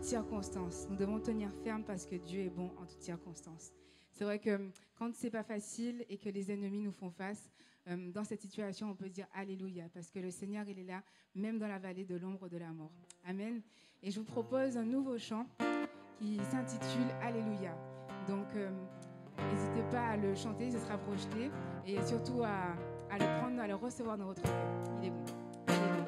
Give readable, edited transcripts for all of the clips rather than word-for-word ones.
circonstances. Nous devons tenir ferme parce que Dieu est bon en toutes circonstances. C'est vrai que quand ce n'est pas facile et que les ennemis nous font face, dans cette situation, on peut dire Alléluia, parce que le Seigneur, il est là, même dans la vallée de l'ombre de la mort. Amen. Et je vous propose un nouveau chant qui s'intitule Alléluia. Donc, n'hésitez pas à le chanter, ce sera projeté, et surtout à le prendre, à le recevoir dans votre cœur. Il est bon. Alléluia.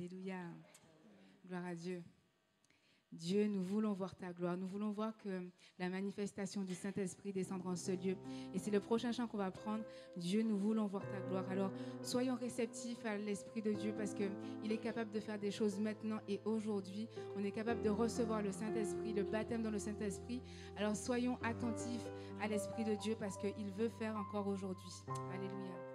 Alléluia. Gloire à Dieu. Dieu, nous voulons voir ta gloire. Nous voulons voir que la manifestation du Saint-Esprit descendra en ce lieu. Et c'est le prochain chant qu'on va prendre. Dieu, nous voulons voir ta gloire. Alors, soyons réceptifs à l'Esprit de Dieu parce qu'il est capable de faire des choses maintenant et aujourd'hui. On est capable de recevoir le Saint-Esprit, le baptême dans le Saint-Esprit. Alors, soyons attentifs à l'Esprit de Dieu parce qu'il veut faire encore aujourd'hui. Alléluia.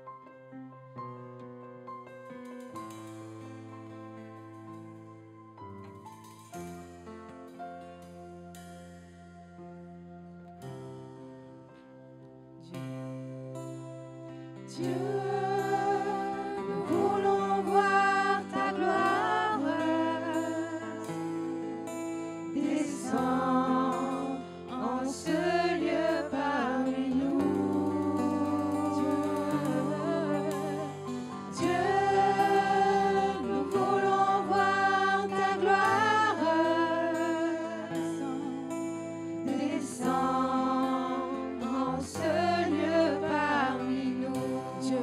Dieu, nous voulons voir ta gloire descendre en ce lieu parmi nous. Dieu, nous voulons voir ta gloire descendre en ce lieu parmi nous. Dieu,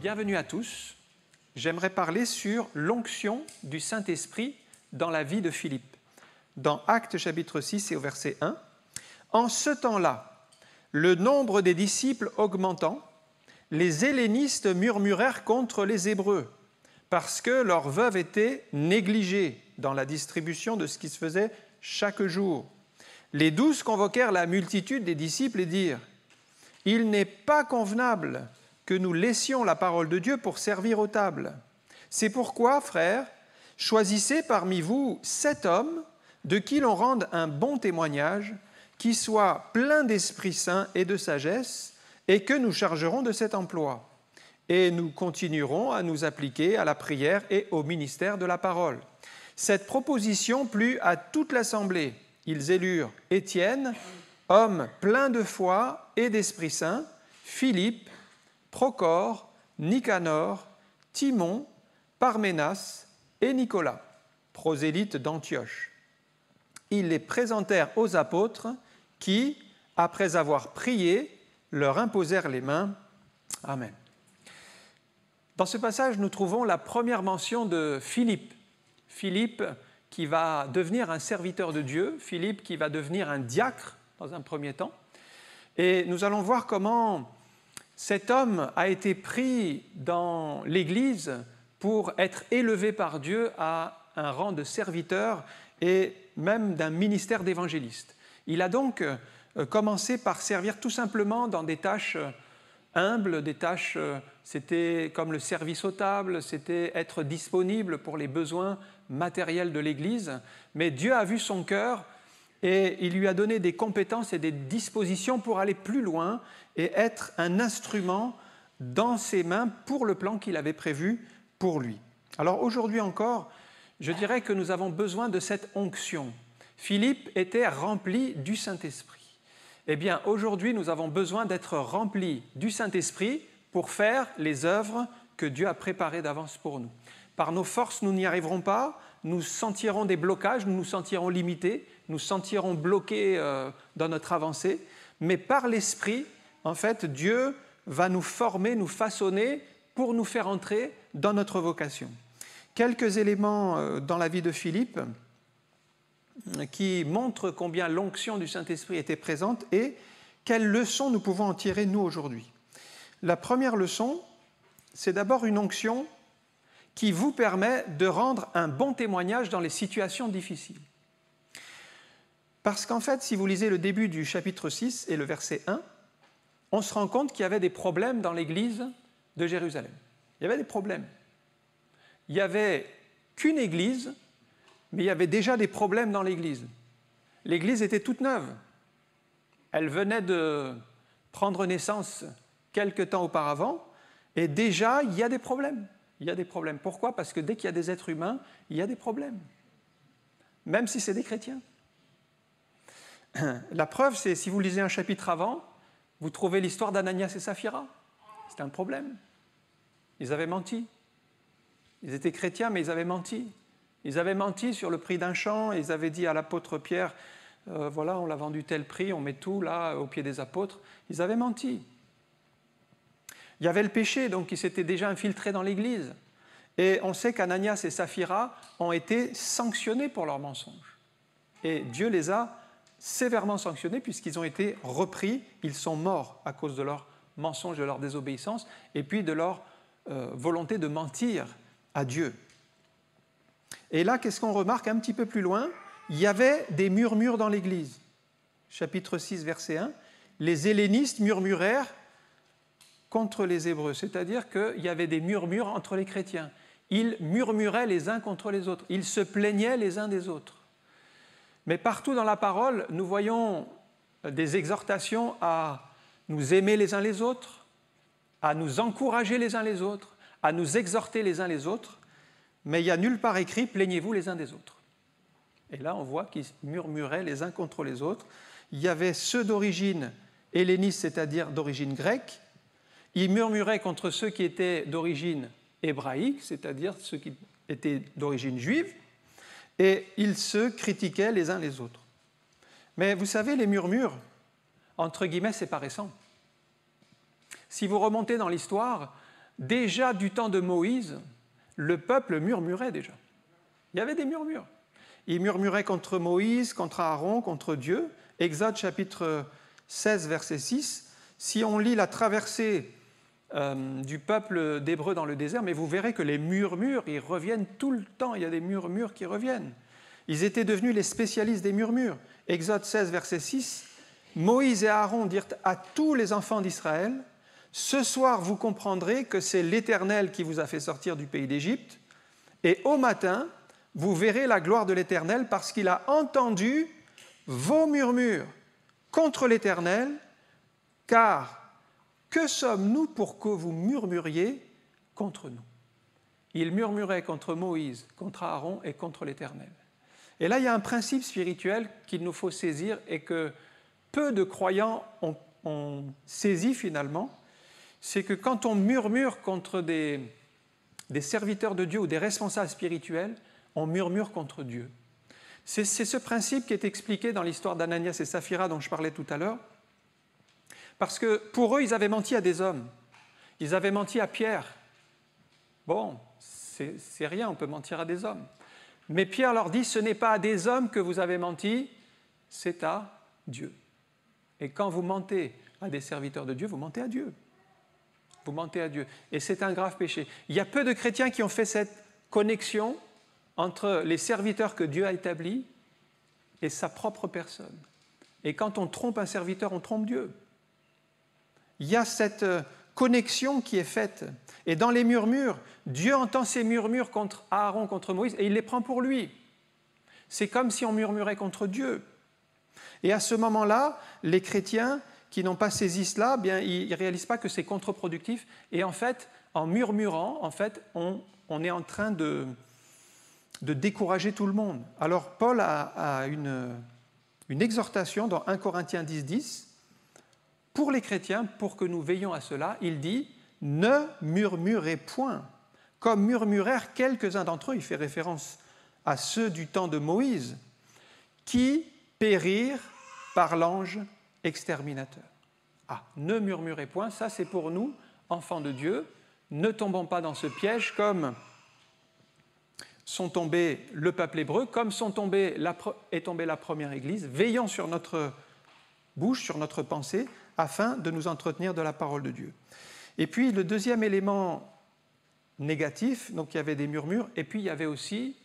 Bienvenue à tous. J'aimerais parler sur l'onction du Saint-Esprit dans la vie de Philippe. Dans Actes chapitre 6 et au verset 1, « En ce temps-là, le nombre des disciples augmentant, les hellénistes murmurèrent contre les Hébreux, parce que leurs veuves étaient négligées dans la distribution de ce qui se faisait chaque jour. Les 12 convoquèrent la multitude des disciples et dirent « Il n'est pas convenable que nous laissions la parole de Dieu pour servir aux tables. C'est pourquoi, frères, choisissez parmi vous 7 hommes de qui l'on rende un bon témoignage, qui soit plein d'Esprit Saint et de sagesse, et que nous chargerons de cet emploi. Et nous continuerons à nous appliquer à la prière et au ministère de la parole. » Cette proposition plut à toute l'assemblée. Ils élurent Étienne, homme plein de foi et d'Esprit Saint, Philippe, Procore, Nicanor, Timon, Parménas et Nicolas, prosélytes d'Antioche. Ils les présentèrent aux apôtres qui, après avoir prié, leur imposèrent les mains. Amen. Dans ce passage, nous trouvons la première mention de Philippe. Philippe qui va devenir un serviteur de Dieu, Philippe qui va devenir un diacre dans un premier temps. Et nous allons voir comment cet homme a été pris dans l'Église pour être élevé par Dieu à un rang de serviteur et même d'un ministère d'évangéliste. Il a donc commencé par servir tout simplement dans des tâches humbles, des tâches, c'était comme le service aux tables, c'était être disponible pour les besoins matériels de l'Église. Mais Dieu a vu son cœur et il lui a donné des compétences et des dispositions pour aller plus loin et être un instrument dans ses mains pour le plan qu'il avait prévu pour lui. Alors aujourd'hui encore, je dirais que nous avons besoin de cette onction. Philippe était rempli du Saint-Esprit. Eh bien, aujourd'hui, nous avons besoin d'être remplis du Saint-Esprit pour faire les œuvres que Dieu a préparées d'avance pour nous. Par nos forces, nous n'y arriverons pas, nous sentirons des blocages, nous nous sentirons limités, nous sentirons bloqués dans notre avancée, mais par l'Esprit, en fait, Dieu va nous former, nous façonner pour nous faire entrer dans notre vocation. Quelques éléments dans la vie de Philippe qui montrent combien l'onction du Saint-Esprit était présente et quelles leçons nous pouvons en tirer, nous, aujourd'hui. La première leçon, c'est d'abord une onction qui vous permet de rendre un bon témoignage dans les situations difficiles. Parce qu'en fait, si vous lisez le début du chapitre 6 et le verset 1, on se rend compte qu'il y avait des problèmes dans l'église de Jérusalem. Il y avait des problèmes. Il n'y avait qu'une église, mais il y avait déjà des problèmes dans l'église. L'église était toute neuve. Elle venait de prendre naissance quelque temps auparavant, et déjà, il y a des problèmes. Il y a des problèmes. Pourquoi ? Parce que dès qu'il y a des êtres humains, il y a des problèmes. Même si c'est des chrétiens. La preuve, c'est si vous lisez un chapitre avant, vous trouvez l'histoire d'Ananias et Saphira. C'était un problème. Ils avaient menti. Ils étaient chrétiens, mais ils avaient menti. Ils avaient menti sur le prix d'un champ, et ils avaient dit à l'apôtre Pierre, voilà, on l'a vendu tel prix, on met tout là au pied des apôtres. Ils avaient menti. Il y avait le péché, donc qui s'était déjà infiltré dans l'Église. Et on sait qu'Ananias et Saphira ont été sanctionnés pour leurs mensonges. Et Dieu les a sévèrement sanctionnés puisqu'ils ont été repris, ils sont morts à cause de leurs mensonges, de leur désobéissance, et puis de leur volonté de mentir à Dieu. Et là, qu'est-ce qu'on remarque un petit peu plus loin ? Il y avait des murmures dans l'Église. Chapitre 6, verset 1. Les hellénistes murmurèrent contre les Hébreux, c'est-à-dire qu'il y avait des murmures entre les chrétiens. Ils murmuraient les uns contre les autres, ils se plaignaient les uns des autres. Mais partout dans la parole, nous voyons des exhortations à nous aimer les uns les autres, à nous encourager les uns les autres, à nous exhorter les uns les autres, mais il n'y a nulle part écrit « plaignez-vous les uns des autres ». Et là, on voit qu'ils murmuraient les uns contre les autres. Il y avait ceux d'origine helléniste, c'est-à-dire d'origine grecque. Ils murmuraient contre ceux qui étaient d'origine hébraïque, c'est-à-dire ceux qui étaient d'origine juive, et ils se critiquaient les uns les autres. Mais vous savez, les murmures, entre guillemets, c'est pas récent. Si vous remontez dans l'histoire, déjà du temps de Moïse, le peuple murmurait déjà. Il y avait des murmures. Ils murmuraient contre Moïse, contre Aaron, contre Dieu. Exode chapitre 16, verset 6. Si on lit la traversée du peuple d'Hébreux dans le désert, mais vous verrez que les murmures, ils reviennent tout le temps. Il y a des murmures qui reviennent. Ils étaient devenus les spécialistes des murmures. Exode 16, verset 6. Moïse et Aaron dirent à tous les enfants d'Israël, « Ce soir, vous comprendrez que c'est l'Éternel qui vous a fait sortir du pays d'Égypte, et au matin, vous verrez la gloire de l'Éternel parce qu'il a entendu vos murmures contre l'Éternel, car que sommes-nous pour que vous murmuriez contre nous ?» Ils murmuraient contre Moïse, contre Aaron et contre l'Éternel. Et là, il y a un principe spirituel qu'il nous faut saisir et que peu de croyants ont saisi finalement, c'est que quand on murmure contre des serviteurs de Dieu ou des responsables spirituels, on murmure contre Dieu. C'est ce principe qui est expliqué dans l'histoire d'Ananias et Saphira dont je parlais tout à l'heure, parce que pour eux, ils avaient menti à des hommes. Ils avaient menti à Pierre. Bon, c'est rien, on peut mentir à des hommes. Mais Pierre leur dit, ce n'est pas à des hommes que vous avez menti, c'est à Dieu. Et quand vous mentez à des serviteurs de Dieu, vous mentez à Dieu. Vous mentez à Dieu. Et c'est un grave péché. Il y a peu de chrétiens qui ont fait cette connexion entre les serviteurs que Dieu a établis et sa propre personne. Et quand on trompe un serviteur, on trompe Dieu. Il y a cette connexion qui est faite. Et dans les murmures, Dieu entend ces murmures contre Aaron, contre Moïse, et il les prend pour lui. C'est comme si on murmurait contre Dieu. Et à ce moment-là, les chrétiens qui n'ont pas saisi cela, bien, ils ne réalisent pas que c'est contre-productif. Et en fait, en murmurant, en fait, on est en train de décourager tout le monde. Alors, Paul a une exhortation dans 1 Corinthiens 10, 10. Pour les chrétiens, pour que nous veillions à cela, il dit « Ne murmurez point, comme murmurèrent quelques-uns d'entre eux », il fait référence à ceux du temps de Moïse, qui périrent par l'ange exterminateur. Ah, ne murmurez point, ça c'est pour nous, enfants de Dieu, ne tombons pas dans ce piège comme sont tombés le peuple hébreu, comme est tombée la première Église. Veillons sur notre bouche, sur notre pensée, afin de nous entretenir de la parole de Dieu. Et puis le deuxième élément négatif, donc il y avait des murmures, et puis il y avait aussi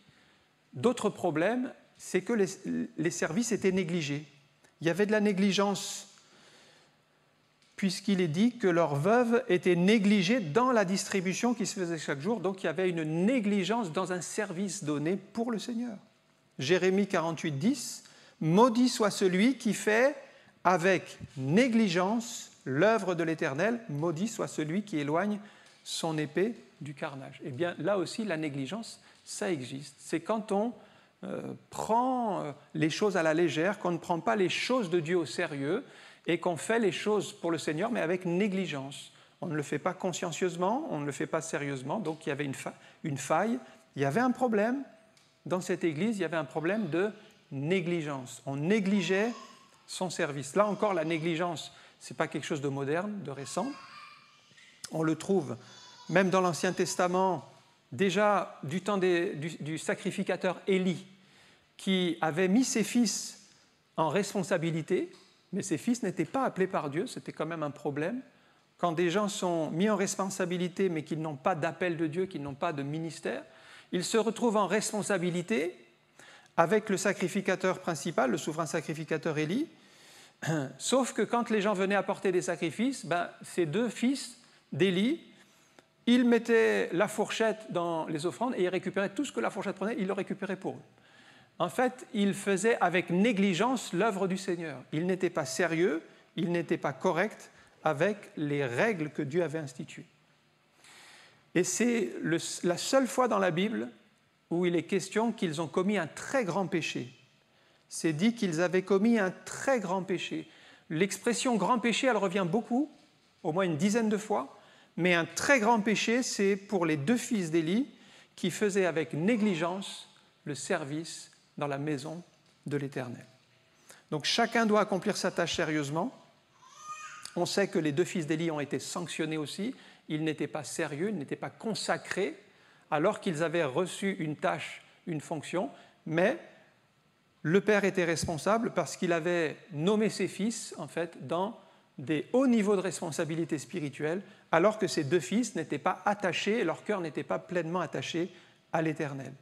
d'autres problèmes, c'est que les services étaient négligés. Il y avait de la négligence, puisqu'il est dit que leurs veuves étaient négligées dans la distribution qui se faisait chaque jour, donc il y avait une négligence dans un service donné pour le Seigneur. Jérémie 48, 10, « Maudit soit celui qui fait avec négligence l'œuvre de l'Éternel, maudit soit celui qui éloigne son épée du carnage. » Eh bien, là aussi, la négligence, ça existe. C'est quand on prend les choses à la légère, qu'on ne prend pas les choses de Dieu au sérieux et qu'on fait les choses pour le Seigneur, mais avec négligence. On ne le fait pas consciencieusement, on ne le fait pas sérieusement, donc il y avait une faille, il y avait un problème. Dans cette Église, il y avait un problème de négligence. On négligeait son service. Là encore, la négligence, ce n'est pas quelque chose de moderne, de récent. On le trouve même dans l'Ancien Testament, déjà du temps du sacrificateur Élie, qui avait mis ses fils en responsabilité, mais ses fils n'étaient pas appelés par Dieu, c'était quand même un problème. Quand des gens sont mis en responsabilité, mais qu'ils n'ont pas d'appel de Dieu, qu'ils n'ont pas de ministère, ils se retrouvent en responsabilité avec le sacrificateur principal, le souverain sacrificateur Élie, sauf que quand les gens venaient apporter des sacrifices, ces deux fils d'Élie, ils mettaient la fourchette dans les offrandes et ils récupéraient tout ce que la fourchette prenait, ils le récupéraient pour eux. En fait, ils faisaient avec négligence l'œuvre du Seigneur. Ils n'étaient pas sérieux, ils n'étaient pas corrects avec les règles que Dieu avait instituées. Et c'est la seule fois dans la Bible où il est question qu'ils ont commis un très grand péché. C'est dit qu'ils avaient commis un très grand péché. L'expression « grand péché », elle revient beaucoup, au moins une dizaine de fois, mais un très grand péché, c'est pour les deux fils d'Élie qui faisaient avec négligence le service dans la maison de l'Éternel. Donc chacun doit accomplir sa tâche sérieusement. On sait que les deux fils d'Élie ont été sanctionnés aussi, ils n'étaient pas sérieux, ils n'étaient pas consacrés, alors qu'ils avaient reçu une tâche, une fonction, mais le père était responsable parce qu'il avait nommé ses fils, en fait, dans des hauts niveaux de responsabilité spirituelle, alors que ces deux fils n'étaient pas attachés, leur cœur n'était pas pleinement attaché à l'Éternel.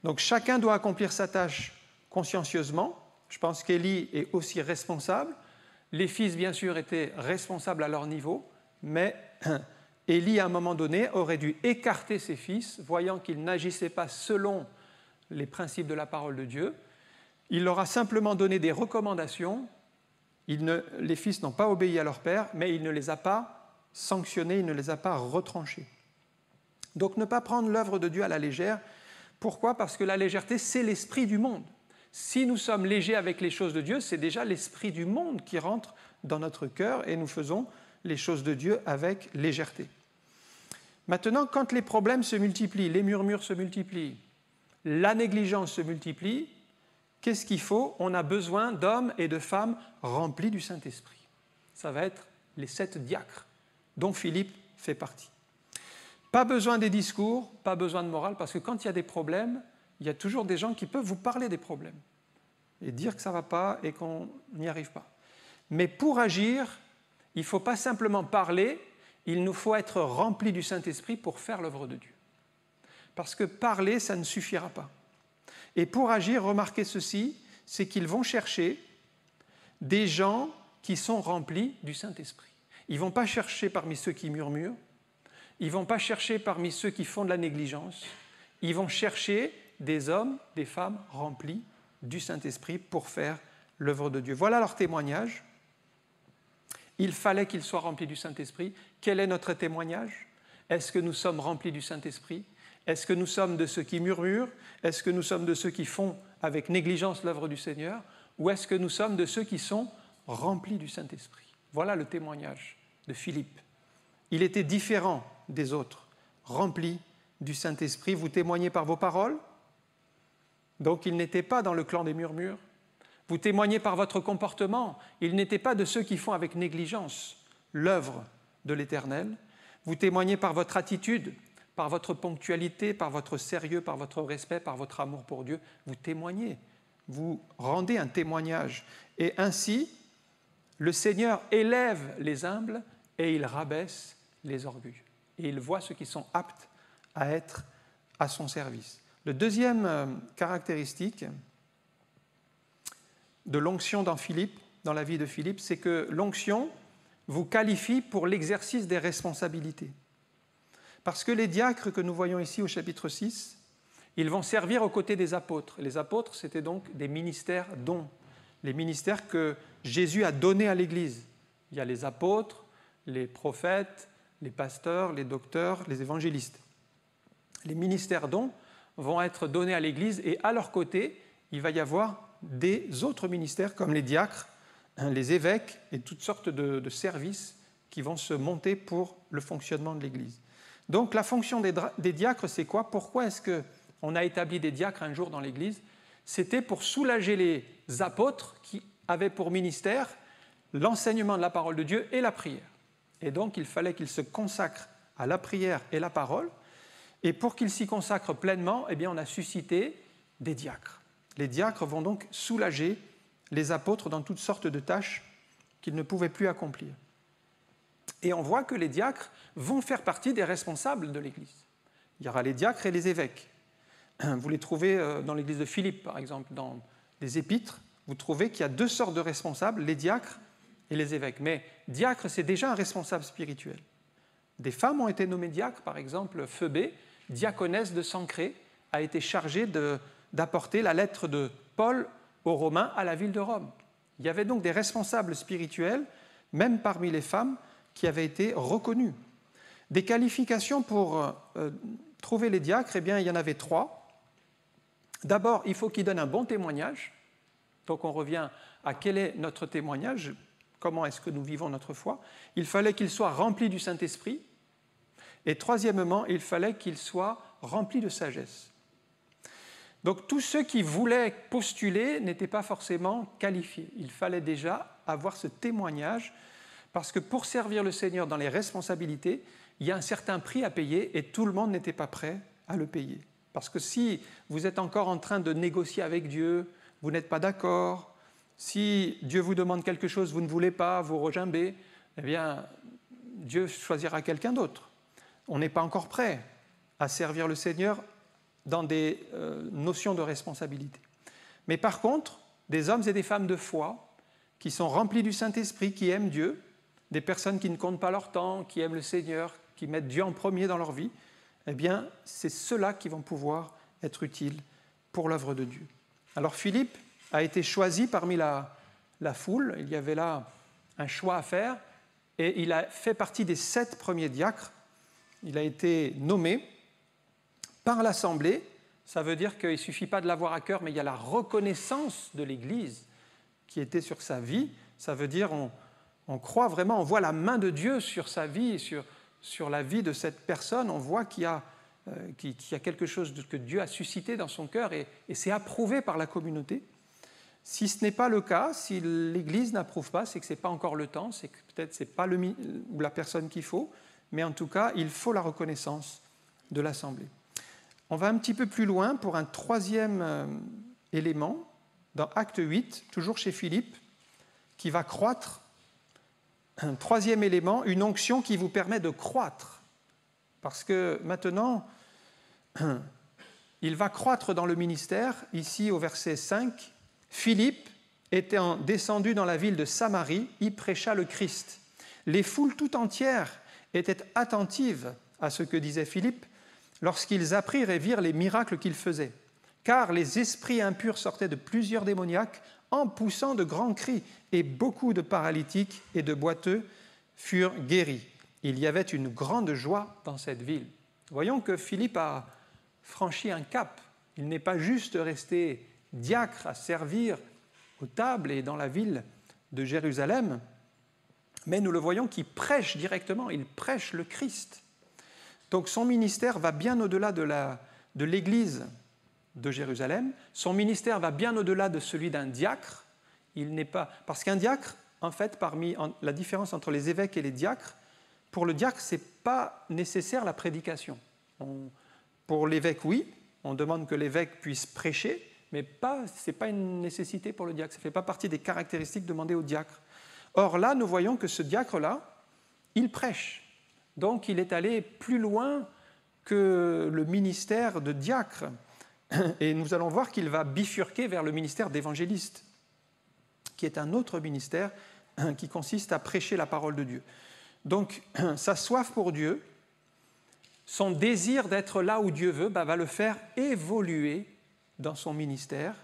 Donc chacun doit accomplir sa tâche consciencieusement. Je pense qu'Élie est aussi responsable. Les fils, bien sûr, étaient responsables à leur niveau, mais Élie, à un moment donné, aurait dû écarter ses fils, voyant qu'ils n'agissaient pas selon les principes de la parole de Dieu. Il leur a simplement donné des recommandations. Les fils n'ont pas obéi à leur père, mais il ne les a pas sanctionnés, il ne les a pas retranchés. Donc ne pas prendre l'œuvre de Dieu à la légère. Pourquoi ? Parce que la légèreté, c'est l'esprit du monde. Si nous sommes légers avec les choses de Dieu, c'est déjà l'esprit du monde qui rentre dans notre cœur et nous faisons les choses de Dieu avec légèreté. Maintenant, quand les problèmes se multiplient, les murmures se multiplient, la négligence se multiplie, qu'est-ce qu'il faut ? On a besoin d'hommes et de femmes remplis du Saint-Esprit. Ça va être les 7 diacres, dont Philippe fait partie. Pas besoin des discours, pas besoin de morale, parce que quand il y a des problèmes, il y a toujours des gens qui peuvent vous parler des problèmes et dire que ça ne va pas et qu'on n'y arrive pas. Mais pour agir, il ne faut pas simplement parler, il nous faut être remplis du Saint-Esprit pour faire l'œuvre de Dieu. Parce que parler, ça ne suffira pas. Et pour agir, remarquez ceci, c'est qu'ils vont chercher des gens qui sont remplis du Saint-Esprit. Ils ne vont pas chercher parmi ceux qui murmurent, ils ne vont pas chercher parmi ceux qui font de la négligence, ils vont chercher des hommes, des femmes remplis du Saint-Esprit pour faire l'œuvre de Dieu. Voilà leur témoignage. Il fallait qu'ils soient remplis du Saint-Esprit. Quel est notre témoignage ? Est-ce que nous sommes remplis du Saint-Esprit ? Est-ce que nous sommes de ceux qui murmurent ? Est-ce que nous sommes de ceux qui font avec négligence l'œuvre du Seigneur ? Ou est-ce que nous sommes de ceux qui sont remplis du Saint-Esprit ? Voilà le témoignage de Philippe. Il était différent des autres, rempli du Saint-Esprit. Vous témoignez par vos paroles. Donc il n'était pas dans le clan des murmures. Vous témoignez par votre comportement. Il n'était pas de ceux qui font avec négligence l'œuvre de l'Éternel. Vous témoignez par votre attitude, par votre ponctualité, par votre sérieux, par votre respect, par votre amour pour Dieu. Vous témoignez, vous rendez un témoignage. Et ainsi, le Seigneur élève les humbles et il rabaisse les orgueilleux. Et il voit ceux qui sont aptes à être à son service. La deuxième caractéristique de l'onction dans la vie de Philippe, c'est que l'onction vous qualifie pour l'exercice des responsabilités. Parce que les diacres que nous voyons ici au chapitre 6, ils vont servir aux côtés des apôtres. Les apôtres, c'était donc des ministères dons, les ministères que Jésus a donnés à l'Église. Il y a les apôtres, les prophètes, les pasteurs, les docteurs, les évangélistes. Les ministères dons vont être donnés à l'Église et à leur côté, il va y avoir des autres ministères comme les diacres, les évêques et toutes sortes de services qui vont se monter pour le fonctionnement de l'Église. Donc la fonction des diacres, c'est quoi ? Pourquoi est-ce qu'on a établi des diacres un jour dans l'Église ? C'était pour soulager les apôtres qui avaient pour ministère l'enseignement de la parole de Dieu et la prière. Et donc il fallait qu'ils se consacrent à la prière et la parole. Et pour qu'ils s'y consacrent pleinement, eh bien, on a suscité des diacres. Les diacres vont donc soulager les apôtres dans toutes sortes de tâches qu'ils ne pouvaient plus accomplir. Et on voit que les diacres vont faire partie des responsables de l'Église. Il y aura les diacres et les évêques. Vous les trouvez dans l'Église de Philippe, par exemple, dans les épîtres. Vous trouvez qu'il y a 2 sortes de responsables, les diacres et les évêques. Mais diacre, c'est déjà un responsable spirituel. Des femmes ont été nommées diacres, par exemple, Phoebé, diaconesse de Sancrée, a été chargée d'apporter la lettre de Paul aux Romains à la ville de Rome. Il y avait donc des responsables spirituels, même parmi les femmes, qui avaient été reconnus. Des qualifications pour trouver les diacres, eh bien, il y en avait 3. D'abord, il faut qu'ils donnent un bon témoignage. Donc on revient à quel est notre témoignage, comment est-ce que nous vivons notre foi. Il fallait qu'ils soient remplis du Saint-Esprit. Et troisièmement, il fallait qu'ils soient remplis de sagesse. Donc tous ceux qui voulaient postuler n'étaient pas forcément qualifiés. Il fallait déjà avoir ce témoignage Parce que pour servir le Seigneur dans les responsabilités, il y a un certain prix à payer et tout le monde n'était pas prêt à le payer. Parce que si vous êtes encore en train de négocier avec Dieu, vous n'êtes pas d'accord, si Dieu vous demande quelque chose, vous ne voulez pas, vous regimbez, eh bien, Dieu choisira quelqu'un d'autre. On n'est pas encore prêt à servir le Seigneur dans des notions de responsabilité. Mais par contre, des hommes et des femmes de foi qui sont remplis du Saint-Esprit, qui aiment Dieu, des personnes qui ne comptent pas leur temps, qui aiment le Seigneur, qui mettent Dieu en premier dans leur vie, eh bien, c'est ceux-là qui vont pouvoir être utiles pour l'œuvre de Dieu. Alors Philippe a été choisi parmi la foule, il y avait là un choix à faire, et il a fait partie des 7 premiers diacres. Il a été nommé par l'Assemblée. Ça veut dire qu'il ne suffit pas de l'avoir à cœur, mais il y a la reconnaissance de l'Église qui était sur sa vie. Ça veut dire on croit vraiment, on voit la main de Dieu sur sa vie, sur la vie de cette personne. On voit qu'il y a quelque chose que Dieu a suscité dans son cœur et c'est approuvé par la communauté. Si ce n'est pas le cas, si l'Église n'approuve pas, c'est que ce n'est pas encore le temps, c'est que peut-être ce n'est pas ou la personne qu'il faut, mais en tout cas, il faut la reconnaissance de l'Assemblée. On va un petit peu plus loin pour un 3e élément, dans Acte 8, toujours chez Philippe, qui va croître. Un 3e élément, une onction qui vous permet de croître. Parce que maintenant, il va croître dans le ministère. Ici, au verset 5, Philippe, étant descendu dans la ville de Samarie, y prêcha le Christ. Les foules tout entières étaient attentives à ce que disait Philippe lorsqu'ils apprirent et virent les miracles qu'il faisait. Car les esprits impurs sortaient de plusieurs démoniaques en poussant de grands cris, et beaucoup de paralytiques et de boiteux furent guéris. Il y avait une grande joie dans cette ville. Voyons que Philippe a franchi un cap. Il n'est pas juste resté diacre à servir aux tables et dans la ville de Jérusalem, mais nous le voyons qu'il prêche directement, il prêche le Christ. Donc son ministère va bien au-delà de l'Église de Jérusalem. Son ministère va bien au-delà de celui d'un diacre. Il n'est pas... Parce qu'un diacre, en fait, la différence entre les évêques et les diacres, pour le diacre, ce n'est pas nécessaire la prédication. Pour l'évêque, oui, on demande que l'évêque puisse prêcher, mais ce n'est pas une nécessité pour le diacre. Ça ne fait pas partie des caractéristiques demandées au diacre. Or là, nous voyons que ce diacre-là, il prêche. Donc, il est allé plus loin que le ministère de diacre. Et nous allons voir qu'il va bifurquer vers le ministère d'évangéliste, qui est un autre ministère qui consiste à prêcher la parole de Dieu. Donc, sa soif pour Dieu, son désir d'être là où Dieu veut, va le faire évoluer dans son ministère,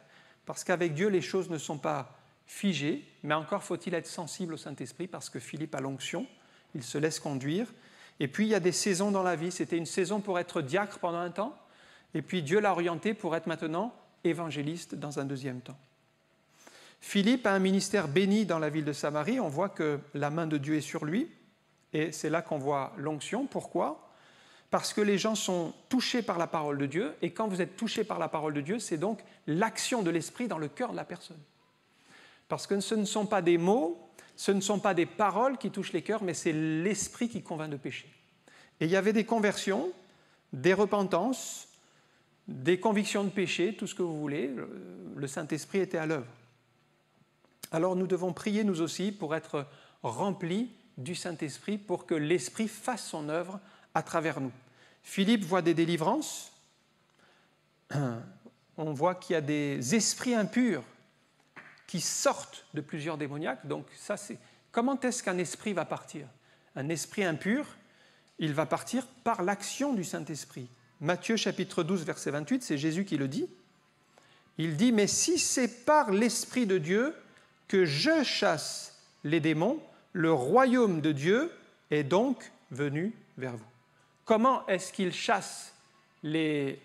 parce qu'avec Dieu, les choses ne sont pas figées, mais encore faut-il être sensible au Saint-Esprit, parce que Philippe a l'onction, il se laisse conduire. Et puis, il y a des saisons dans la vie. C'était une saison pour être diacre pendant un temps, et puis Dieu l'a orienté pour être maintenant évangéliste dans un 2e temps. Philippe a un ministère béni dans la ville de Samarie. On voit que la main de Dieu est sur lui, et c'est là qu'on voit l'onction. Pourquoi ? Parce que les gens sont touchés par la parole de Dieu, et quand vous êtes touché par la parole de Dieu, c'est donc l'action de l'Esprit dans le cœur de la personne. Parce que ce ne sont pas des mots, ce ne sont pas des paroles qui touchent les cœurs, mais c'est l'Esprit qui convainc de péché. Et il y avait des conversions, des repentances, des convictions de péché, tout ce que vous voulez. Le Saint-Esprit était à l'œuvre. Alors nous devons prier nous aussi pour être remplis du Saint-Esprit, pour que l'Esprit fasse son œuvre à travers nous. Philippe voit des délivrances. On voit qu'il y a des esprits impurs qui sortent de plusieurs démoniaques. Donc ça, c'est... Comment est-ce qu'un esprit va partir ? Un esprit impur, il va partir par l'action du Saint-Esprit. Matthieu chapitre 12, verset 28, c'est Jésus qui le dit. Il dit « Mais si c'est par l'Esprit de Dieu que je chasse les démons, le royaume de Dieu est donc venu vers vous. » Comment est-ce qu'il chasse les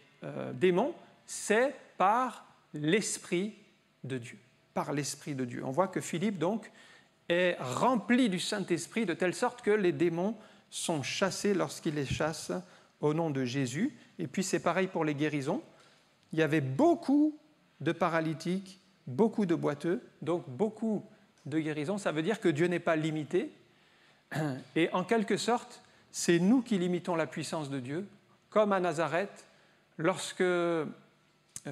démons ? C'est par l'Esprit de Dieu. Par l'Esprit de Dieu. On voit que Philippe, donc, est rempli du Saint-Esprit de telle sorte que les démons sont chassés lorsqu'il les chasse au nom de Jésus. Et puis c'est pareil pour les guérisons. Il y avait beaucoup de paralytiques, beaucoup de boiteux, donc beaucoup de guérisons. Ça veut dire que Dieu n'est pas limité. Et en quelque sorte, c'est nous qui limitons la puissance de Dieu, comme à Nazareth, lorsque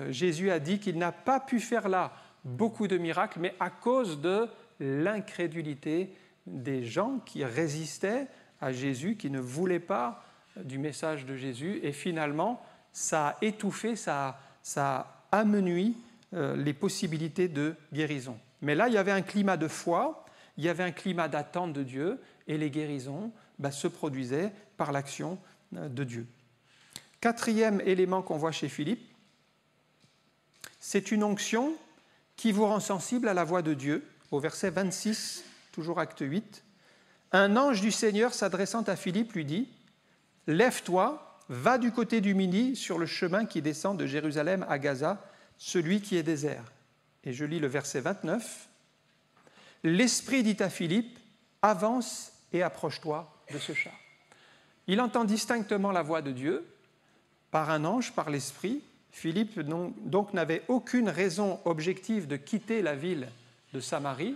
Jésus a dit qu'il n'a pas pu faire là beaucoup de miracles, mais à cause de l'incrédulité des gens qui résistaient à Jésus, qui ne voulaient pas du message de Jésus. Et finalement, ça a étouffé, ça a amenuit les possibilités de guérison. Mais là, il y avait un climat de foi, il y avait un climat d'attente de Dieu, et les guérisons se produisaient par l'action de Dieu. Quatrième élément qu'on voit chez Philippe, c'est une onction qui vous rend sensible à la voix de Dieu. Au verset 26, toujours acte 8, un ange du Seigneur s'adressant à Philippe lui dit « Lève-toi, va du côté du Midi sur le chemin qui descend de Jérusalem à Gaza, celui qui est désert. » Et je lis le verset 29. « L'Esprit dit à Philippe, avance et approche-toi de ce char. » Il entend distinctement la voix de Dieu, par un ange, par l'Esprit. Philippe donc n'avait aucune raison objective de quitter la ville de Samarie.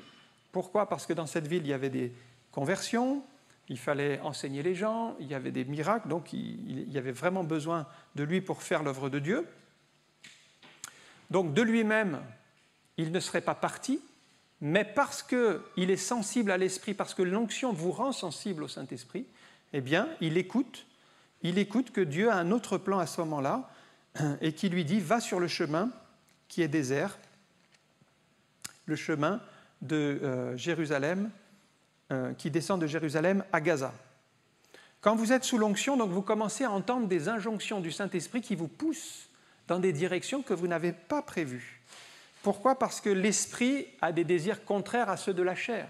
Pourquoi ? Parce que dans cette ville, il y avait des conversions, il fallait enseigner les gens, il y avait des miracles, donc il y avait vraiment besoin de lui pour faire l'œuvre de Dieu. Donc de lui-même, il ne serait pas parti, mais parce qu'il est sensible à l'Esprit, parce que l'onction vous rend sensible au Saint-Esprit, eh bien, il écoute que Dieu a un autre plan à ce moment-là, et qui lui dit « Va sur le chemin qui est désert, le chemin de Jérusalem, qui descend de Jérusalem à Gaza. » Quand vous êtes sous l'onction, donc vous commencez à entendre des injonctions du Saint-Esprit qui vous poussent dans des directions que vous n'avez pas prévues. Pourquoi ? Parce que l'Esprit a des désirs contraires à ceux de la chair.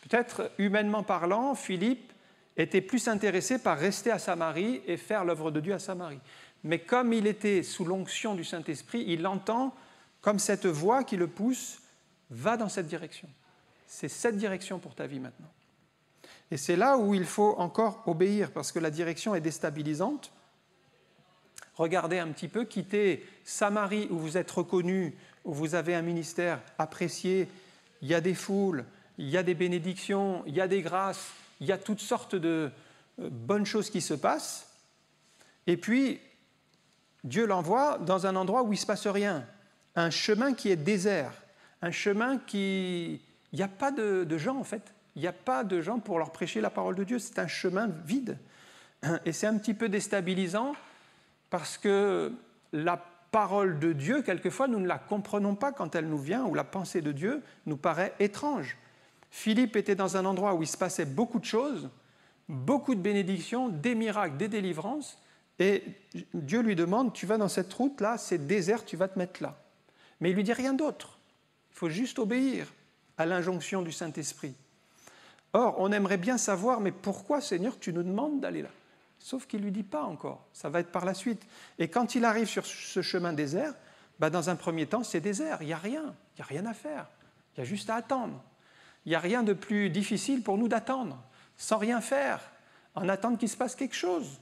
Peut-être, humainement parlant, Philippe était plus intéressé par rester à Samarie et faire l'œuvre de Dieu à Samarie. Mais comme il était sous l'onction du Saint-Esprit, il entend comme cette voix qui le pousse, va dans cette direction. C'est cette direction pour ta vie maintenant. Et c'est là où il faut encore obéir, parce que la direction est déstabilisante. Regardez un petit peu, quitter Samarie où vous êtes reconnu, où vous avez un ministère apprécié, il y a des foules, il y a des bénédictions, il y a des grâces, il y a toutes sortes de bonnes choses qui se passent. Et puis, Dieu l'envoie dans un endroit où il ne se passe rien, un chemin qui est désert, un chemin qui... Il n'y a pas de gens en fait, il n'y a pas de gens pour leur prêcher la parole de Dieu, c'est un chemin vide. Et c'est un petit peu déstabilisant parce que la parole de Dieu, quelquefois, nous ne la comprenons pas quand elle nous vient, ou la pensée de Dieu nous paraît étrange. Philippe était dans un endroit où il se passait beaucoup de choses, beaucoup de bénédictions, des miracles, des délivrances, et Dieu lui demande, tu vas dans cette route-là, c'est désert, tu vas te mettre là. Mais il ne lui dit rien d'autre. Il faut juste obéir à l'injonction du Saint-Esprit. Or, on aimerait bien savoir, mais pourquoi, Seigneur, tu nous demandes d'aller là ? Sauf qu'il ne lui dit pas encore, ça va être par la suite. Et quand il arrive sur ce chemin désert, dans un premier temps, c'est désert, il n'y a rien à faire, il y a juste à attendre. Il n'y a rien de plus difficile pour nous d'attendre, sans rien faire, en attendant qu'il se passe quelque chose.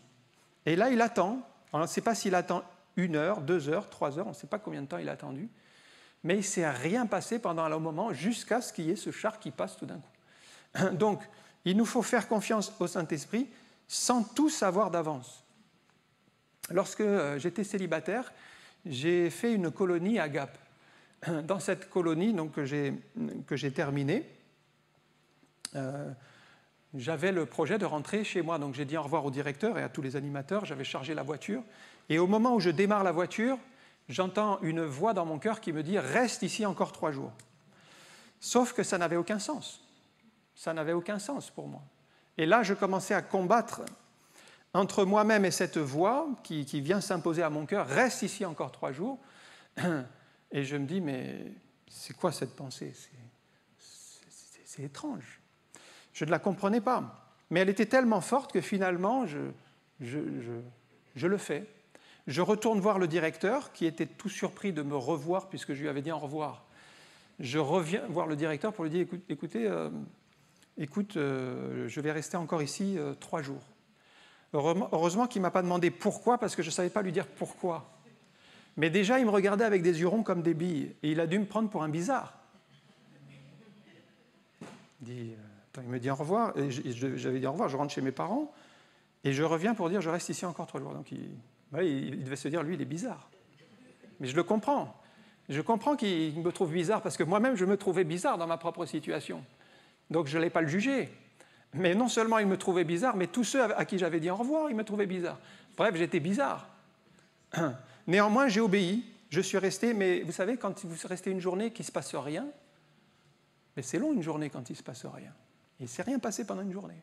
Et là, il attend. On ne sait pas s'il attend 1 heure, 2 heures, 3 heures, on ne sait pas combien de temps il a attendu. Mais il ne s'est rien passé pendant un moment jusqu'à ce qu'il y ait ce char qui passe tout d'un coup. Donc, il nous faut faire confiance au Saint-Esprit sans tout savoir d'avance. Lorsque j'étais célibataire, j'ai fait une colonie à Gap. Dans cette colonie donc, que j'ai terminée, j'avais le projet de rentrer chez moi. Donc j'ai dit au revoir au directeur et à tous les animateurs, j'avais chargé la voiture. Et au moment où je démarre la voiture, j'entends une voix dans mon cœur qui me dit « Reste ici encore 3 jours ». Sauf que ça n'avait aucun sens. Ça n'avait aucun sens pour moi. Et là, je commençais à combattre entre moi-même et cette voix qui vient s'imposer à mon cœur « Reste ici encore 3 jours ». Et je me dis « Mais c'est quoi cette pensée ? C'est étrange ». Je ne la comprenais pas. Mais elle était tellement forte que finalement, je le fais. Je retourne voir le directeur, qui était tout surpris de me revoir, puisque je lui avais dit au revoir. Je reviens voir le directeur pour lui dire « Écoute, je vais rester encore ici 3 jours. » Heureusement qu'il ne m'a pas demandé pourquoi, parce que je ne savais pas lui dire pourquoi. Mais déjà, il me regardait avec des yeux ronds comme des billes, et il a dû me prendre pour un bizarre. Il dit Il me dit au revoir, et j'avais dit au revoir, je rentre chez mes parents, et je reviens pour dire je reste ici encore 3 jours. Donc il devait se dire, lui, il est bizarre. Mais je le comprends. Je comprends qu'il me trouve bizarre, parce que moi-même, je me trouvais bizarre dans ma propre situation. Donc je n'allais pas le juger. Mais non seulement il me trouvait bizarre, mais tous ceux à qui j'avais dit au revoir, ils me trouvaient bizarre. Bref, j'étais bizarre. Néanmoins, j'ai obéi, je suis resté, mais vous savez, quand vous restez une journée qu'il ne se passe rien, mais c'est long une journée quand il ne se passe rien. Il ne s'est rien passé pendant une journée.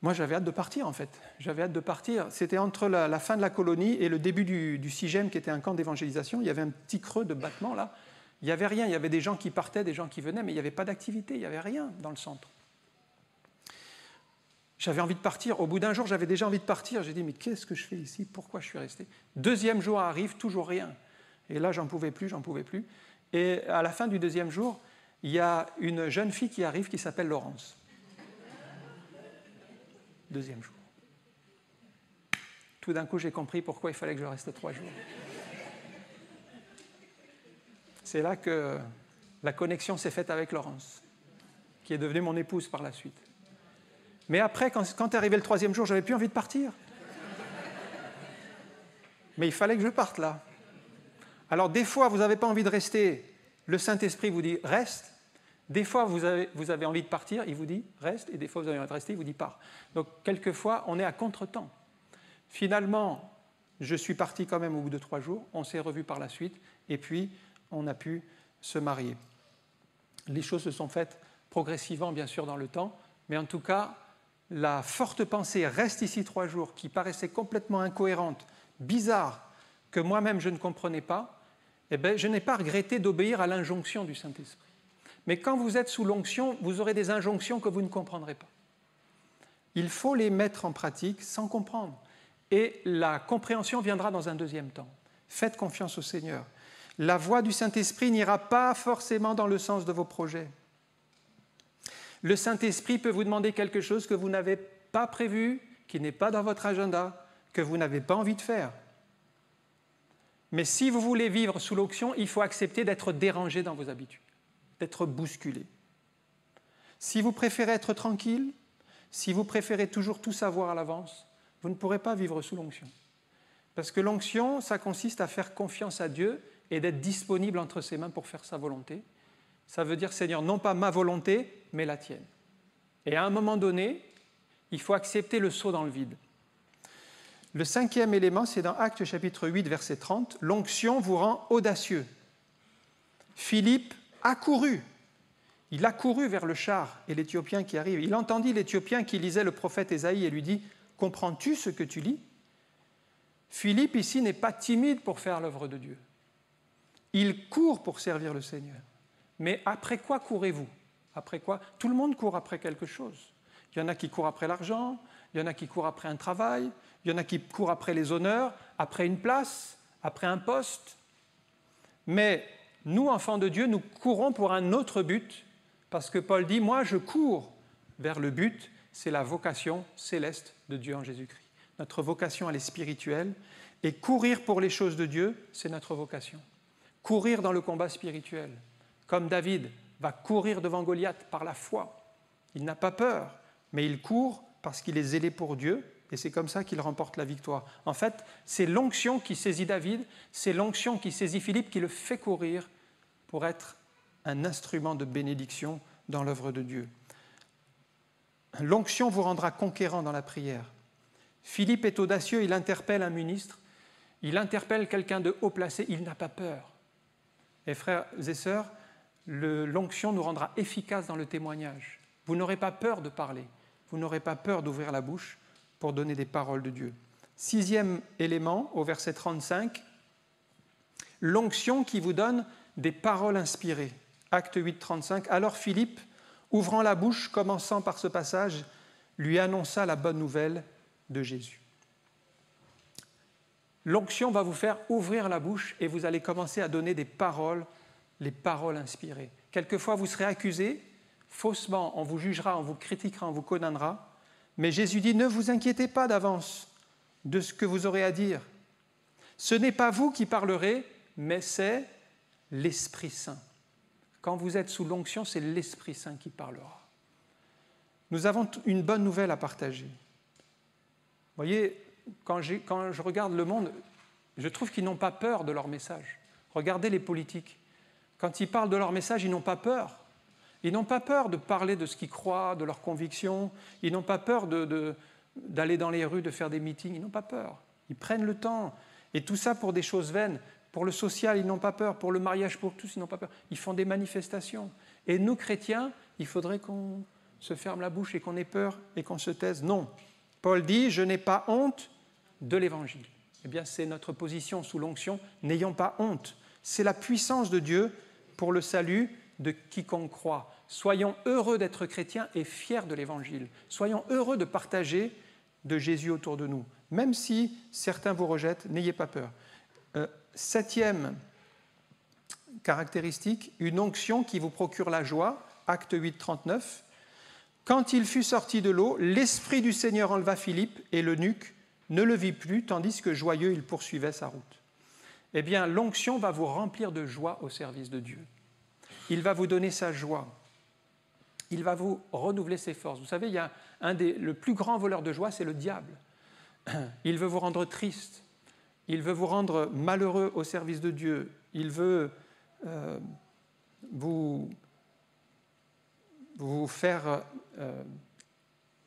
Moi, j'avais hâte de partir, en fait. J'avais hâte de partir. C'était entre la fin de la colonie et le début du CIGEM, qui était un camp d'évangélisation. Il y avait un petit creux de battement, là. Il n'y avait rien. Il y avait des gens qui partaient, des gens qui venaient, mais il n'y avait pas d'activité. Il n'y avait rien dans le centre. J'avais envie de partir. Au bout d'un jour, j'avais déjà envie de partir. J'ai dit, mais qu'est-ce que je fais ici? Pourquoi je suis resté? 2e jour arrive, toujours rien. Et là, j'en pouvais plus. Et à la fin du 2e jour, il y a une jeune fille qui arrive qui s'appelle Laurence. 2e jour. Tout d'un coup, j'ai compris pourquoi il fallait que je reste 3 jours. C'est là que la connexion s'est faite avec Laurence, qui est devenue mon épouse par la suite. Mais après, quand est arrivé le 3e jour, je n'avais plus envie de partir. Mais il fallait que je parte là. Alors des fois, vous n'avez pas envie de rester, le Saint-Esprit vous dit « reste ». Des fois, vous avez envie de partir, il vous dit « reste », et des fois, vous avez envie de rester, il vous dit « pars ». Donc, quelquefois, on est à contre-temps. Finalement, je suis parti quand même au bout de 3 jours, on s'est revus par la suite, et puis, on a pu se marier. Les choses se sont faites progressivement, bien sûr, dans le temps, mais en tout cas, la forte pensée « reste ici 3 jours » qui paraissait complètement incohérente, bizarre, que moi-même je ne comprenais pas, eh bien, je n'ai pas regretté d'obéir à l'injonction du Saint-Esprit. Mais quand vous êtes sous l'onction, vous aurez des injonctions que vous ne comprendrez pas. Il faut les mettre en pratique sans comprendre. Et la compréhension viendra dans un 2e temps. Faites confiance au Seigneur. La voix du Saint-Esprit n'ira pas forcément dans le sens de vos projets. Le Saint-Esprit peut vous demander quelque chose que vous n'avez pas prévu, qui n'est pas dans votre agenda, que vous n'avez pas envie de faire. Mais si vous voulez vivre sous l'onction, il faut accepter d'être dérangé dans vos habitudes, d'être bousculé. Si vous préférez être tranquille, si vous préférez toujours tout savoir à l'avance, vous ne pourrez pas vivre sous l'onction. Parce que l'onction, ça consiste à faire confiance à Dieu et d'être disponible entre ses mains pour faire sa volonté. Ça veut dire, Seigneur, non pas ma volonté, mais la tienne. Et à un moment donné, il faut accepter le saut dans le vide. Le 5e élément, c'est dans Actes chapitre 8, verset 30. « L'onction vous rend audacieux. » Philippe a couru. Il a couru vers le char et l'Éthiopien qui arrive. Il entendit l'Éthiopien qui lisait le prophète Ésaïe et lui dit « Comprends-tu ce que tu lis ?» Philippe, ici, n'est pas timide pour faire l'œuvre de Dieu. Il court pour servir le Seigneur. Mais après quoi courez-vous? Après quoi? Tout le monde court après quelque chose. Il y en a qui courent après l'argent, il y en a qui courent après un travail, il y en a qui courent après les honneurs, après une place, après un poste. Mais nous, enfants de Dieu, nous courons pour un autre but, parce que Paul dit « Moi, je cours vers le but », c'est la vocation céleste de Dieu en Jésus-Christ. Notre vocation, elle est spirituelle, et courir pour les choses de Dieu, c'est notre vocation. Courir dans le combat spirituel, comme David va courir devant Goliath par la foi. Il n'a pas peur, mais il court parce qu'il est zélé pour Dieu, et c'est comme ça qu'il remporte la victoire. En fait, c'est l'onction qui saisit David, c'est l'onction qui saisit Philippe, qui le fait courir pour être un instrument de bénédiction dans l'œuvre de Dieu. L'onction vous rendra conquérant dans la prière. Philippe est audacieux, il interpelle un ministre, il interpelle quelqu'un de haut placé, il n'a pas peur. Et frères et sœurs, l'onction nous rendra efficaces dans le témoignage. Vous n'aurez pas peur de parler, vous n'aurez pas peur d'ouvrir la bouche pour donner des paroles de Dieu. 6e élément, au verset 35, l'onction qui vous donne des paroles inspirées. Acte 8, 35. Alors Philippe, ouvrant la bouche, commençant par ce passage, lui annonça la bonne nouvelle de Jésus. L'onction va vous faire ouvrir la bouche et vous allez commencer à donner des paroles, les paroles inspirées. Quelquefois, vous serez accusé, faussement, on vous jugera, on vous critiquera, on vous condamnera. Mais Jésus dit, ne vous inquiétez pas d'avance de ce que vous aurez à dire. Ce n'est pas vous qui parlerez, mais c'est l'Esprit Saint. Quand vous êtes sous l'onction, c'est l'Esprit Saint qui parlera. nous avons une bonne nouvelle à partager. Vous voyez, quand je regarde le monde, je trouve qu'ils n'ont pas peur de leur message. Regardez les politiques. Quand ils parlent de leur message, ils n'ont pas peur. Ils n'ont pas peur de parler de ce qu'ils croient, de leurs convictions. Ils n'ont pas peur d'aller dans les rues, de faire des meetings. Ils n'ont pas peur. Ils prennent le temps. Et tout ça pour des choses vaines. Pour le social, ils n'ont pas peur. Pour le mariage, pour tous, ils n'ont pas peur. Ils font des manifestations. Et nous, chrétiens, il faudrait qu'on se ferme la bouche et qu'on ait peur et qu'on se taise. Non. Paul dit « Je n'ai pas honte de l'Évangile ». Eh bien, c'est notre position sous l'onction. N'ayons pas honte. C'est la puissance de Dieu pour le salut de quiconque croit. Soyons heureux d'être chrétiens et fiers de l'Évangile. Soyons heureux de partager de Jésus autour de nous. Même si certains vous rejettent, n'ayez pas peur. Septième caractéristique, une onction qui vous procure la joie. Acte 8, 39. Quand il fut sorti de l'eau, l'Esprit du Seigneur enleva Philippe et l'eunuque ne le vit plus, tandis que joyeux, il poursuivait sa route. Eh bien, l'onction va vous remplir de joie au service de Dieu. Il va vous donner sa joie. Il va vous renouveler ses forces. Vous savez, il y a le plus grand voleur de joie, c'est le diable. Il veut vous rendre triste. Il veut vous rendre malheureux au service de Dieu. Il veut vous faire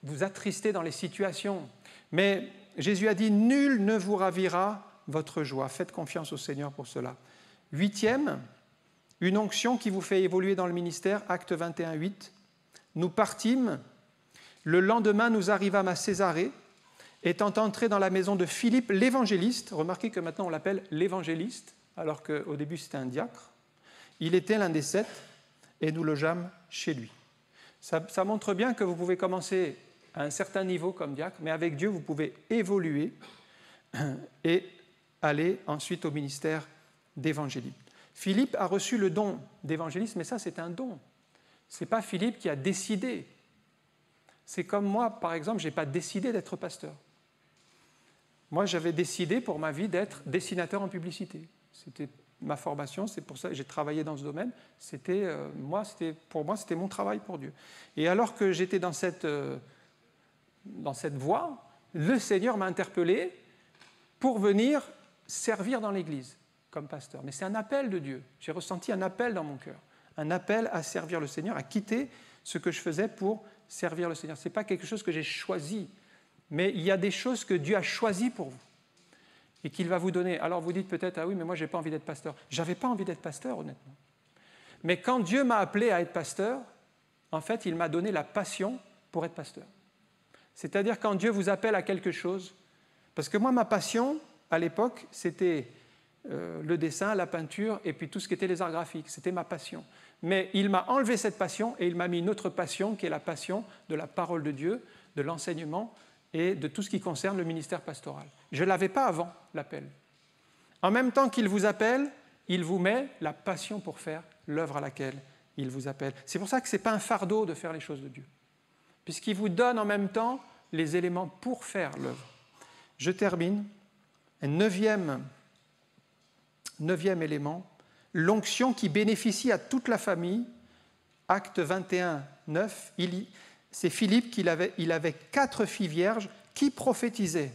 vous attrister dans les situations. Mais Jésus a dit « Nul ne vous ravira votre joie ». Faites confiance au Seigneur pour cela. Huitième, une onction qui vous fait évoluer dans le ministère, Acte 21, 8. Nous partîmes, le lendemain nous arrivâmes à Césarée, étant entrés dans la maison de Philippe l'évangéliste. Remarquez que maintenant on l'appelle l'évangéliste, alors qu'au début c'était un diacre. Il était l'un des 7 et nous logeâmes chez lui. Ça montre bien que vous pouvez commencer à un certain niveau comme diacre, mais avec Dieu vous pouvez évoluer et aller ensuite au ministère d'évangéliste. Philippe a reçu le don d'évangéliste, mais ça c'est un don. Ce n'est pas Philippe qui a décidé. C'est comme moi, par exemple, je n'ai pas décidé d'être pasteur. Moi, j'avais décidé pour ma vie d'être dessinateur en publicité. C'était ma formation, c'est pour ça que j'ai travaillé dans ce domaine. Pour moi, c'était mon travail pour Dieu. Et alors que j'étais dans cette voie, le Seigneur m'a interpellé pour venir servir dans l'Église comme pasteur. Mais c'est un appel de Dieu. J'ai ressenti un appel dans mon cœur, un appel à servir le Seigneur, à quitter ce que je faisais pour servir le Seigneur. Ce n'est pas quelque chose que j'ai choisi, mais il y a des choses que Dieu a choisies pour vous et qu'il va vous donner. Alors vous dites peut-être « Ah oui, mais moi, je n'ai pas envie d'être pasteur. » Je n'avais pas envie d'être pasteur, honnêtement. Mais quand Dieu m'a appelé à être pasteur, en fait, il m'a donné la passion pour être pasteur. C'est-à-dire quand Dieu vous appelle à quelque chose, parce que moi, ma passion, à l'époque, c'était le dessin, la peinture et puis tout ce qui était les arts graphiques. C'était ma passion. Mais il m'a enlevé cette passion et il m'a mis une autre passion qui est la passion de la parole de Dieu, de l'enseignement et de tout ce qui concerne le ministère pastoral. Je ne l'avais pas avant, l'appel. En même temps qu'il vous appelle, il vous met la passion pour faire l'œuvre à laquelle il vous appelle. C'est pour ça que ce n'est pas un fardeau de faire les choses de Dieu, puisqu'il vous donne en même temps les éléments pour faire l'œuvre. Je termine. Neuvième élément, l'onction qui bénéficie à toute la famille. Acte 21, 9, c'est Philippe il avait 4 filles vierges qui prophétisaient.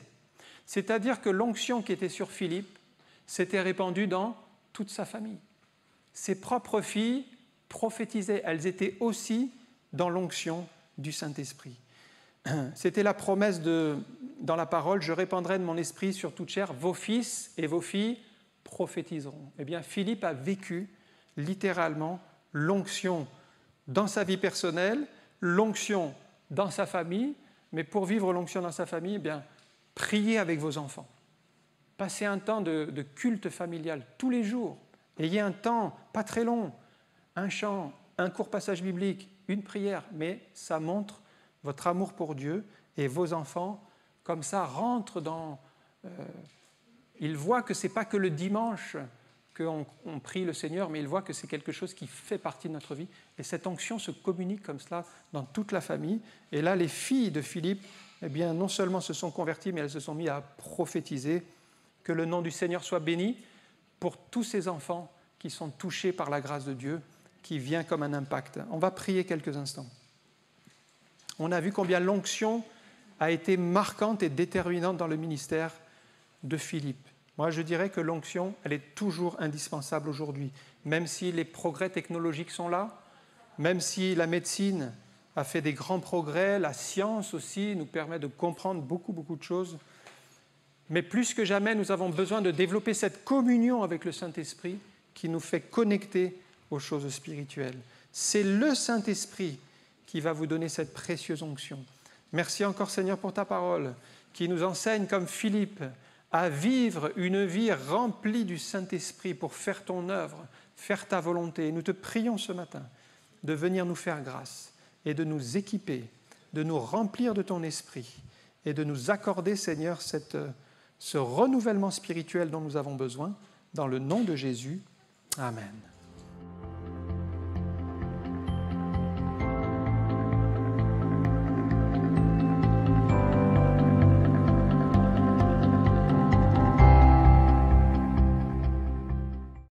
C'est-à-dire que l'onction qui était sur Philippe s'était répandue dans toute sa famille. Ses propres filles prophétisaient, elles étaient aussi dans l'onction du Saint-Esprit. C'était la promesse dans la parole, « Je répandrai de mon esprit sur toute chair, vos fils et vos filles prophétiseront ». Eh bien, Philippe a vécu littéralement l'onction dans sa vie personnelle, l'onction dans sa famille, mais pour vivre l'onction dans sa famille, eh bien, priez avec vos enfants. Passez un temps de culte familial tous les jours. Ayez un temps pas très long, un chant, un court passage biblique, une prière, mais ça montre votre amour pour Dieu et vos enfants, comme ça, rentrent dans... ils voient que ce n'est pas que le dimanche qu'on prie le Seigneur, mais ils voient que c'est quelque chose qui fait partie de notre vie. Et cette onction se communique comme cela dans toute la famille. Et là, les filles de Philippe, eh bien, non seulement se sont converties, mais elles se sont mises à prophétiser. Que le nom du Seigneur soit béni pour tous ces enfants qui sont touchés par la grâce de Dieu, qui vient comme un impact. On va prier quelques instants. On a vu combien l'onction a été marquante et déterminante dans le ministère de Philippe. Moi, je dirais que l'onction, elle est toujours indispensable aujourd'hui, même si les progrès technologiques sont là, même si la médecine a fait des grands progrès, la science aussi nous permet de comprendre beaucoup de choses. Mais plus que jamais, nous avons besoin de développer cette communion avec le Saint-Esprit qui nous fait connecter aux choses spirituelles. C'est le Saint-Esprit qui va vous donner cette précieuse onction. Merci encore, Seigneur, pour ta parole, qui nous enseigne, comme Philippe, à vivre une vie remplie du Saint-Esprit pour faire ton œuvre, faire ta volonté. Nous te prions ce matin de venir nous faire grâce et de nous équiper, de nous remplir de ton esprit et de nous accorder, Seigneur, ce renouvellement spirituel dont nous avons besoin. Dans le nom de Jésus, Amen.